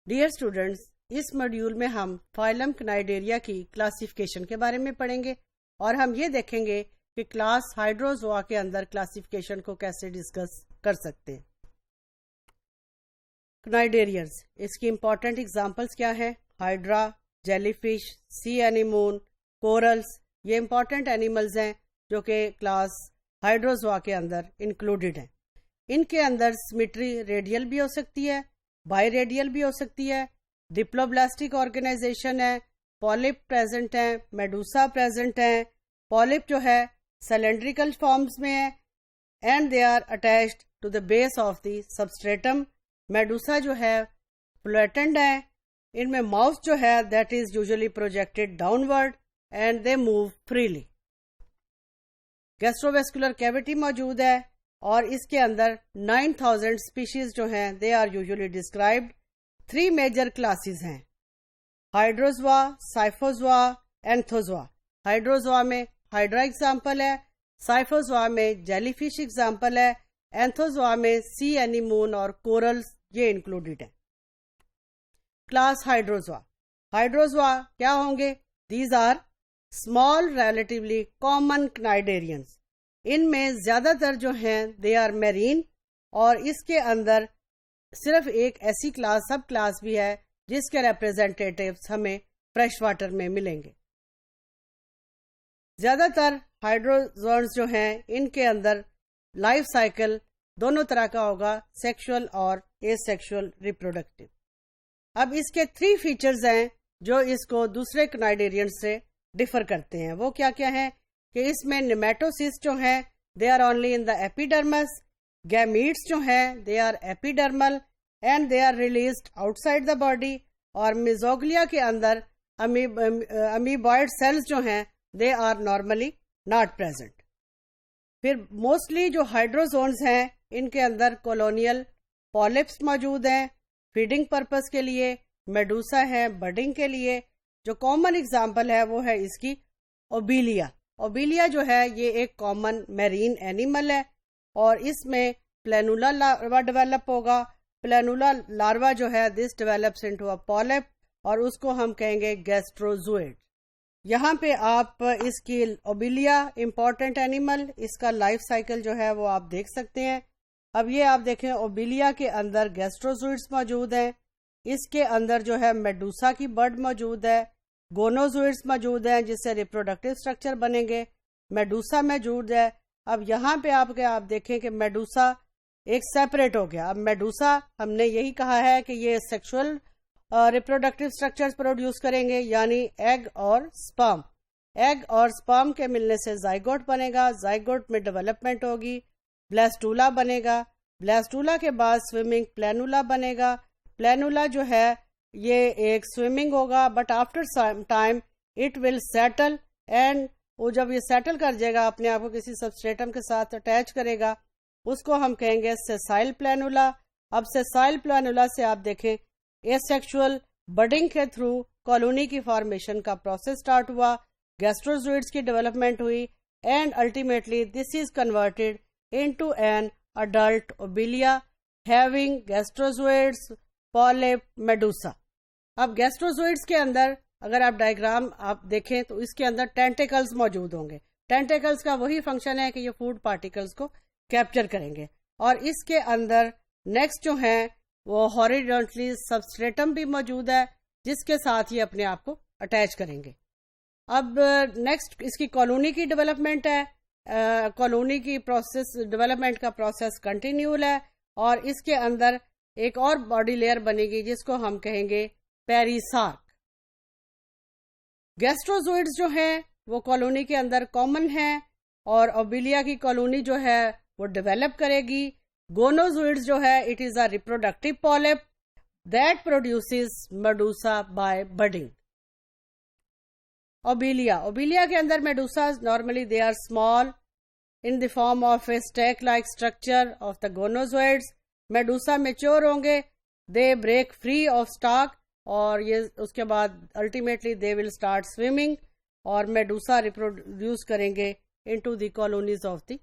Dear students, اس module میں ہم phylum کنائیڈیریا کی کلاسیفیکیشن کے بارے میں پڑھیں گے اور ہم یہ دیکھیں گے کہ کلاس ہائیڈروزوا کے اندر کلاسیفیکیشن کو کیسے ڈسکس کر سکتے ہیں۔ کنائیڈیریاز، اس کی امپورٹنٹ ایگزامپلس کیا ہیں؟ ہائیڈرا، جیلی فش، سی اینیمون، کورلس، یہ امپورٹنٹ اینیملز ہیں جو کہ کلاس ہائیڈروزوا کے اندر انکلوڈیڈ ہیں۔ ان کے اندر سیمیٹری ریڈیل بھی ہو سکتی ہے، بائی ریڈیل بھی ہو سکتی ہے، ڈپلوبلاسٹک آرگنائزیشن ہے، پولپ پریزنٹ ہیں، میڈوسا پریزنٹ ہیں۔ پولپ جو ہے سلینڈریکل فارمز میں ہے and they are attached to the base of the substratum. Medusa جو ہے فلیٹنڈ ہے، ان میں ماؤتھ جو ہے that is usually projected downward and they move freely. Gastrovascular cavity موجود ہے اور اس کے اندر 9000 اسپیشیز جو ہیں they are usually described. 3 major classes ہیں، ہائیڈروزوا، سائفوزوا، اینتھوزوا۔ ہائیڈروزوا میں ہائیڈرا ایگزامپل ہے، سائفوزوا میں جیلی فش ایگزامپل ہے، اینتھوزوا میں سی اینیمون اور کورلز یہ انکلوڈیڈ ہیں۔ کلاس ہائیڈروزوا، ہائیڈروزوا کیا ہوں گے؟ These are small relatively common cnidarians. ان میں زیادہ تر جو ہیں دے آر میرین، اور اس کے اندر صرف ایک ایسی کلاس سب کلاس بھی ہے جس کے ریپرزینٹیٹیوز ہمیں فریش واٹر میں ملیں گے۔ زیادہ تر ہائیڈروزوانز جو ہیں ان کے اندر لائف سائیکل دونوں طرح کا ہوگا، سیکشول اور اے سیکشول ریپروڈکٹیو۔ اب اس کے 3 فیچرز ہیں جو اس کو دوسرے کنائیڈیرین سے ڈفر کرتے ہیں۔ وہ کیا کیا ہیں کہ اس میں نیمیٹوسس جو ہیں they are only in the epidermis, gametes جو ہیں they are epidermal and they are released outside the body, اور میزوگلیا کے اندر امیبوائڈ سیلز جو ہیں they are normally not present. پھر موسٹلی جو ہائیڈروزونز ہیں ان کے اندر کولونیل پولپس موجود ہیں فیڈنگ پرپز کے لیے، میڈوسا ہے بڈنگ کے لیے۔ جو کامن اگزامپل ہے وہ ہے اس کی اوبیلیا۔ اوبیلیا جو ہے یہ ایک کامن میرین اینیمل ہے اور اس میں پلینولا لاروا ڈیولپ ہوگا۔ پلینولا لاروا جو ہے دس ڈیولپس انٹو اے پولپ اور اس کو ہم کہیں گے گیسٹروزوئڈ۔ یہاں پہ آپ اس کی اوبیلیا امپورٹنٹ اینیمل، اس کا لائف سائیکل جو ہے وہ آپ دیکھ سکتے ہیں۔ اب یہ آپ دیکھیں اوبیلیا کے اندر گیسٹروزوئڈس موجود ہیں، اس کے اندر جو ہے میڈوسا کی برڈ موجود ہے، گونوزوئڈس موجود ہیں جس سے ریپروڈکٹیو سٹرکچر بنیں گے، میڈوسا موجود ہے۔ اب یہاں پہ آپ دیکھیں کہ میڈوسا ایک سیپریٹ ہو گیا۔ اب میڈوسا ہم نے یہی کہا ہے کہ یہ سیکشول ریپروڈکٹیو سٹرکچرز پروڈیوس کریں گے، یعنی ایگ اور سپرم۔ ایگ اور سپرم کے ملنے سے زائگوٹ بنے گا، زائگوٹ میں ڈیولپمنٹ ہوگی، بلیسٹولا بنے گا، بلیسٹولا کے بعد سوئمنگ پلینولا بنے گا۔ پلینولا جو ہے یہ ایک سوئمنگ ہوگا but after some time it will settle, and وہ جب یہ سیٹل کر جائے گا اپنے آپ کو کسی سبسٹریٹم کے ساتھ اٹیچ کرے گا، اس کو ہم کہیں گے سیسائل پلینولا۔ اب سیسائل پلینولا سے آپ دیکھیں اے سیکشول بڈنگ کے تھرو کالونی کی فارمیشن کا پروسیس سٹارٹ ہوا، گیسٹروزوئڈس کی ڈیولپمنٹ ہوئی and ultimately this is converted into an adult obelia having gastrozoids, polyp, medusa۔ اب گیسٹروزوئڈس کے اندر اگر آپ ڈائیگرام آپ دیکھیں تو اس کے اندر ٹینٹیکلز موجود ہوں گے۔ ٹینٹیکلز کا وہی فنکشن ہے کہ یہ فوڈ پارٹیکلز کو کیپچر کریں گے، اور اس کے اندر نیکسٹ جو ہیں وہ ہاریزونٹلی سبسٹریٹم بھی موجود ہے جس کے ساتھ یہ اپنے آپ کو اٹیچ کریں گے۔ اب نیکسٹ اس کی کالونی کی ڈیولپمنٹ ہے۔ کالونی کی پروسیس ڈیولپمنٹ کا پروسیس کنٹینیول ہے، اور اس کے اندر ایک اور باڈی لیئر بنے گی جس کو ہم کہیں گے پیریسارک۔ گیسٹروزوئڈز جو ہیں وہ کالونی کے اندر کامن ہیں، اور اوبیلیا کی کالونی جو ہے وہ ڈیولپ کرے گی۔ گونوزوئڈز جو ہے it is a reproductive polyp that produces medusa by budding. Obelia کے اندر medusas normally they are small in the form of a stack like structure of the gonozooids. Medusa mature ہوں گے، they break free of stock, اور یہ اس کے بعد ultimately they will start swimming, اور میڈوسا ریپروڈیوس کریں گے into the colonies of the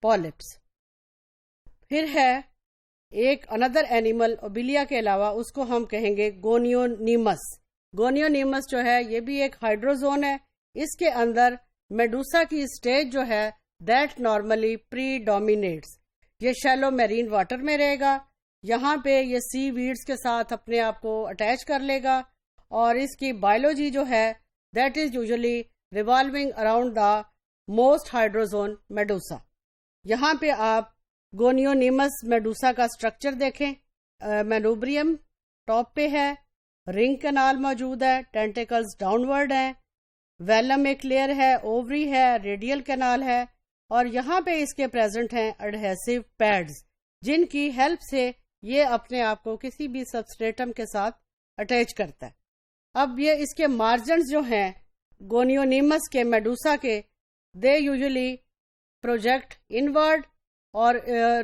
polyps. پھر ہے ایک اندر اینیمل اوبیلیا کے علاوہ اس کو ہم کہیں گے گونیونیمس. گونیونیمس جو ہے یہ بھی ایک ہائیڈروزون ہے. اس کے اندر میڈوسا کی اسٹیج جو ہے دیٹ نارملی پری ڈومینیٹس. یہ شیلو میرین واٹر میں رہے گا. یہاں پہ یہ سی ویڈز کے ساتھ اپنے آپ کو اٹیچ کر لے گا اور اس کی بایولوجی جو ہے that is usually revolving around the most hydrozoan medusa. یہاں پہ آپ گونیونیمس میڈوسا کا اسٹرکچر دیکھیں. مینوبریم ٹاپ پہ ہے, رنگ کنال موجود ہے, ٹینٹیکلز ڈاؤن ورڈ ہیں, ویلم ایک لیئر ہے, اووری ہے, ریڈیل کنال ہے اور یہاں پہ اس کے پریزنٹ ہیں اڈہیسو پیڈز جن کی ہیلپ سے یہ اپنے آپ کو کسی بھی سبسٹریٹم کے ساتھ اٹیچ کرتا ہے. اب یہ اس کے مارجنز جو ہیں گونیونیمس کے میڈوسا کے دے یوزلی پروجیکٹ انورڈ اور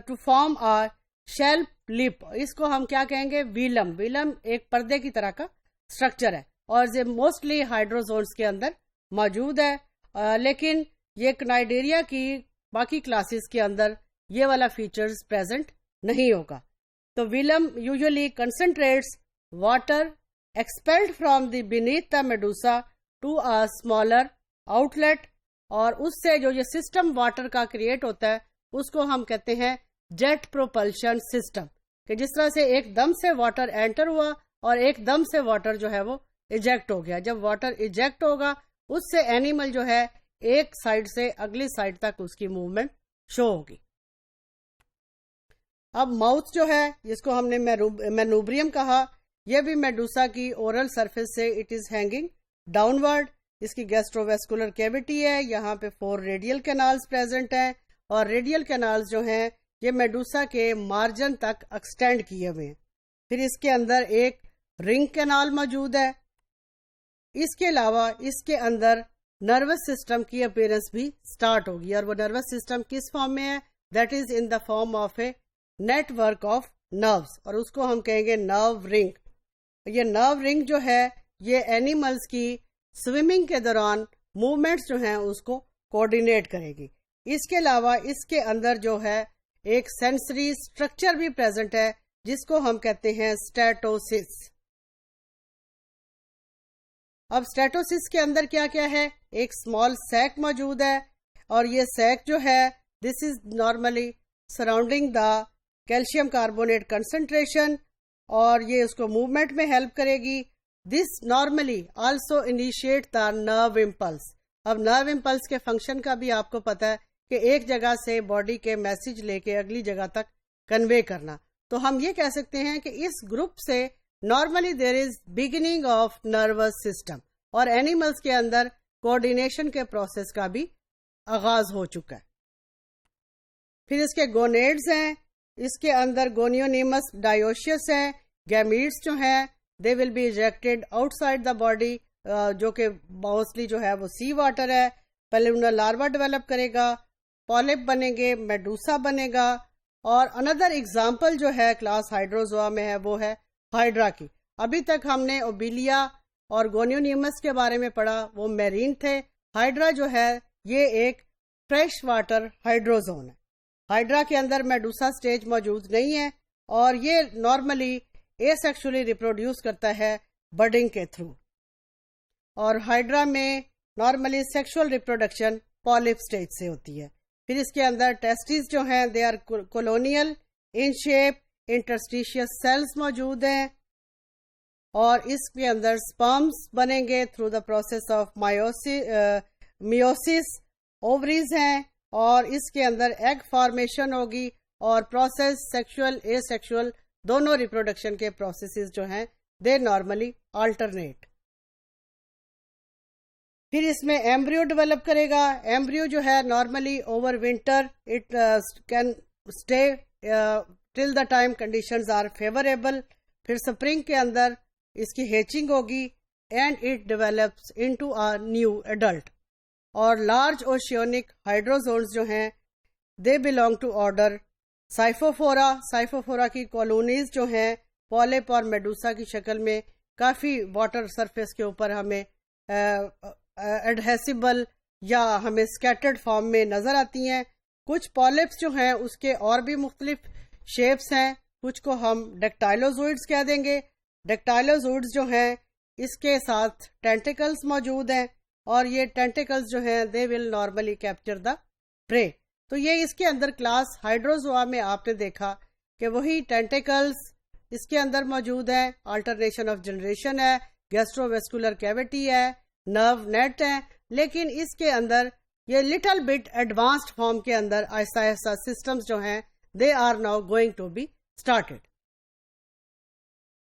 to form a shell lip. اس کو ہم کیا کہیں گے, ویلم. ویلم ایک پردے کی طرح کا اسٹرکچر ہے اور یہ موسٹلی ہائیڈروزونس کے اندر موجود ہے, لیکن یہ کنائڈیریا کی باقی کلاسز کے اندر یہ والا فیچرز پریزنٹ نہیں ہوگا. تو velum usually concentrates water expelled from the beneath the medusa to a smaller outlet, اور اس سے جو یہ سسٹم واٹر کا کریٹ ہوتا ہے اس کو ہم کہتے ہیں جیٹ پروپلشن سسٹم, کہ جس طرح سے ایک دم سے واٹر انٹر ہوا اور ایک دم سے واٹر جو ہے وہ ایجیکٹ ہو گیا. جب واٹر ایجیکٹ ہوگا اس سے اینیمل جو ہے ایک سائڈ سے اگلی سائڈ تک اس کی موومنٹ شو ہوگی. اب ماؤتھ جو ہے جس کو ہم نے مینوبریم کہا, یہ بھی میڈوسا کی اورل سرفیس سے it is hanging downward. اس کی گیسٹروویسکولر کیوٹی ہے, یہاں پہ 4 ریڈیل کینالز پریزنٹ ہیں اور ریڈیل کینالز جو ہیں یہ میڈوسا کے مارجن تک ایکسٹینڈ کیے ہوئے ہیں. پھر اس کے اندر ایک رنگ کینال موجود ہے. اس کے علاوہ اس کے اندر نروس سسٹم کی اپیرنس بھی سٹارٹ ہوگی, اور وہ نروس سسٹم کس فارم میں ہے, that is in the form of a network of nerves, اور اس کو ہم کہیں گے نرو رنگ. یہ نرو رنگ جو ہے یہ اینیملز کی سوئمنگ کے دوران موومنٹس جو ہیں اس کو کوآرڈینیٹ کرے گی. اس کے علاوہ اس کے اندر جو ہے ایک سینسری اسٹرکچر بھی پریزنٹ ہے جس کو ہم کہتے ہیں اسٹیٹوسس. اب اسٹیٹوسس کے اندر کیا کیا ہے, ایک اسمال سیک موجود ہے اور یہ سیک جو ہے this is normally surrounding the calcium carbonate concentration, اور یہ اس کو موومنٹ میں ہیلپ کرے گی. This normally also initiate the nerve impulse. اب نرو امپلس کے فنکشن کا بھی آپ کو پتا ہے کہ ایک جگہ سے باڈی کے میسج لے کے اگلی جگہ تک کنوے کرنا. تو ہم یہ کہہ سکتے ہیں کہ اس گروپ سے normally there is beginning of nervous system, اور اینیملس کے اندر کوآرڈینیشن کے پروسیس کا بھی آغاز ہو چکا ہے. پھر اس کے گونیڈز ہیں, اس کے اندر گونیونیمس ڈائیوشیس ہیں. گیمیٹس جو ہیں they will be ejected outside the body, جو کہ موسٹلی جو ہے وہ سی واٹر ہے. پیلونا لاروا ڈیولپ کرے گا, پالپ بنے گے, میڈوسا بنے گا. اور اندر ایگزامپل جو ہے کلاس ہائیڈروزوا میں ہے وہ ہے ہائیڈرا کی. ابھی تک ہم نے اوبیلیا اور گونیونیمس کے بارے میں پڑھا, وہ میرین تھے. ہائیڈرا جو ہے یہ ایک فریش واٹر ہائیڈروزون ہے. ہائیڈرا کے اندر میڈوسا سٹیج موجود نہیں ہے اور یہ نارملی اے سیکشولی ریپروڈیوس کرتا ہے بڈنگ کے تھرو, اور ہائیڈرا میں نارملی سیکشول ریپروڈکشن پالپ سٹیج سے ہوتی ہے. پھر اس کے اندر ٹیسٹیز جو ہیں they are colonial in shape, interstitial cells موجود ہیں, اور اس کے اندر سپرمز بنیں گے through the process of meiosis. Ovaries ہیں اور اس کے اندر ایگ فارمیشن ہوگی, اور پروسیس سیکشول اے سیکشول دونوں ریپروڈکشن کے پروسیسز جو ہیں دے نارملی آلٹرنیٹ. پھر اس میں ایمبریو ڈیولپ کرے گا. ایمبریو جو ہے normally over winter it can stay till the time conditions are favourable. پھر سپرنگ کے اندر اس کی ہیچنگ ہوگی and it develops into a new adult. اور لارج اوشینک ہائیڈروزونز جو ہیں they belong to order Siphonophora. Siphonophora کی کالونیز جو ہیں پالپ اور میڈوسا کی شکل میں کافی واٹر سرفیس کے اوپر ہمیں ایڈہیسیبل یا ہمیں اسکیٹرڈ فارم میں نظر آتی ہیں. کچھ پالپس جو ہیں اس کے اور بھی مختلف شیپس ہیں, کچھ کو ہم ڈیکٹائلوزوئڈز کہہ دیں گے. ڈیکٹائلوزوئڈز جو ہیں اس کے ساتھ ٹینٹیکلز موجود ہیں اور یہ ٹینٹیکلز جو ہیں they will normally capture the پرے. تو یہ اس کے اندر کلاس ہائیڈروزوا میں آپ نے دیکھا کہ وہی ٹینٹیکلز اس کے اندر موجود ہیں. آلٹرنیشن آف جنریشن ہے, گیسٹرو ویسکولر کیویٹی ہے, نرو نیٹ ہے, لیکن اس کے اندر یہ لٹل بٹ ایڈوانسڈ فارم کے اندر آہستہ آہستہ سسٹمز جو ہیں they are now going to be started.